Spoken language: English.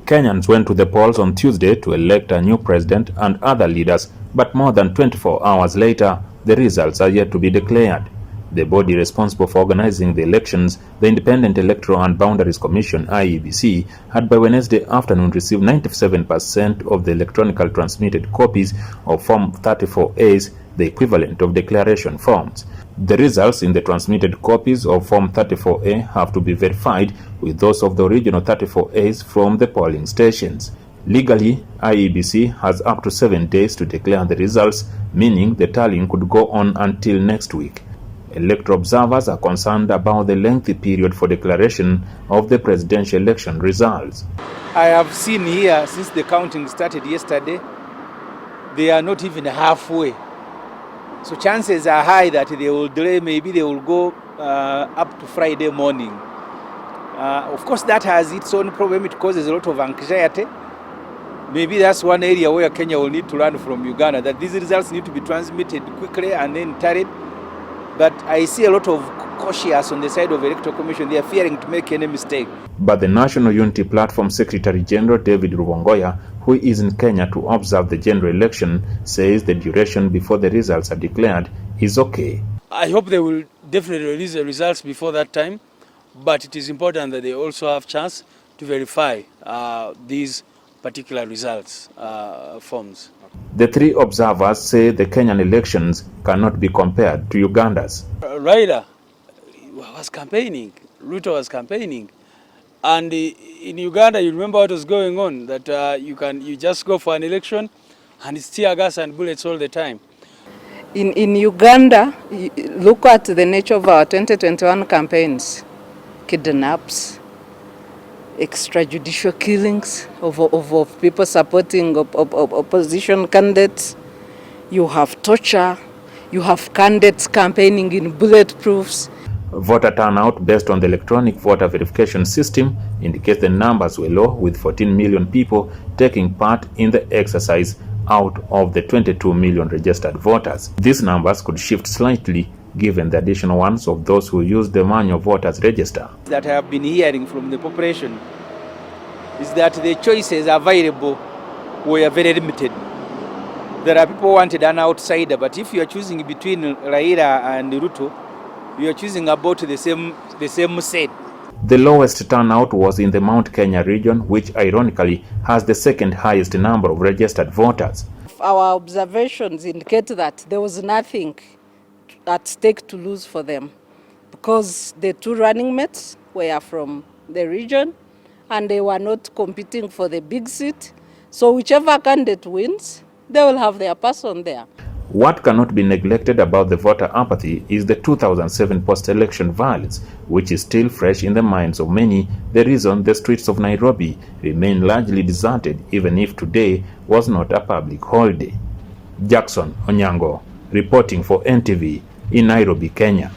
Kenyans went to the polls on Tuesday to elect a new president and other leaders, but more than 24 hours later, the results are yet to be declared. The body responsible for organizing the elections, the Independent Electoral and Boundaries Commission (IEBC), had by Wednesday afternoon received 97% of the electronically transmitted copies of Form 34As, the equivalent of declaration forms. The results in the transmitted copies of Form 34A have to be verified with those of the original 34As from the polling stations. Legally, IEBC has up to 7 days to declare the results, meaning the tallying could go on until next week. Electoral observers are concerned about the lengthy period for declaration of the presidential election results. I have seen here, since the counting started yesterday, they are not even halfway. So chances are high that they will delay, maybe they will go up to Friday morning. Of course, that has its own problem. It causes a lot of anxiety. Maybe that's one area where Kenya will need to learn from Uganda, that these results need to be transmitted quickly and then tallied. But I see a lot of cautious on the side of the Electoral Commission. They are fearing to make any mistake. But the National Unity Platform Secretary General David Rubongoya, who is in Kenya to observe the general election, says the duration before the results are declared is okay. I hope they will definitely release the results before that time, but it is important that they also have chance to verify these particular results forms. The three observers say the Kenyan elections cannot be compared to Uganda's. Raila was campaigning, Ruto was campaigning, and in Uganda you remember what was going on, that you just go for an election and it's tear gas and bullets all the time. In Uganda, look at the nature of our 2021 campaigns: kidnaps, extrajudicial killings of people supporting opposition candidates. You have torture. You have candidates campaigning in bulletproofs. Voter turnout based on the electronic voter verification system indicates the numbers were low, with 14 million people taking part in the exercise out of the 22 million registered voters. These numbers could shift slightly given the additional ones of those who use the manual voters register. That I have been hearing from the population is that the choices available were very limited. There are people who wanted an outsider, but if you are choosing between Raila and Ruto, you are choosing about the same set. The lowest turnout was in the Mount Kenya region, which ironically has the second highest number of registered voters. Our observations indicate that there was nothing at stake to lose for them, because the two running mates were from the region and they were not competing for the big seat. So whichever candidate wins, they will have their person there. What cannot be neglected about the voter apathy is the 2007 post-election violence, which is still fresh in the minds of many, the reason the streets of Nairobi remain largely deserted even if today was not a public holiday. Jackson Onyango, reporting for NTV in Nairobi, Kenya.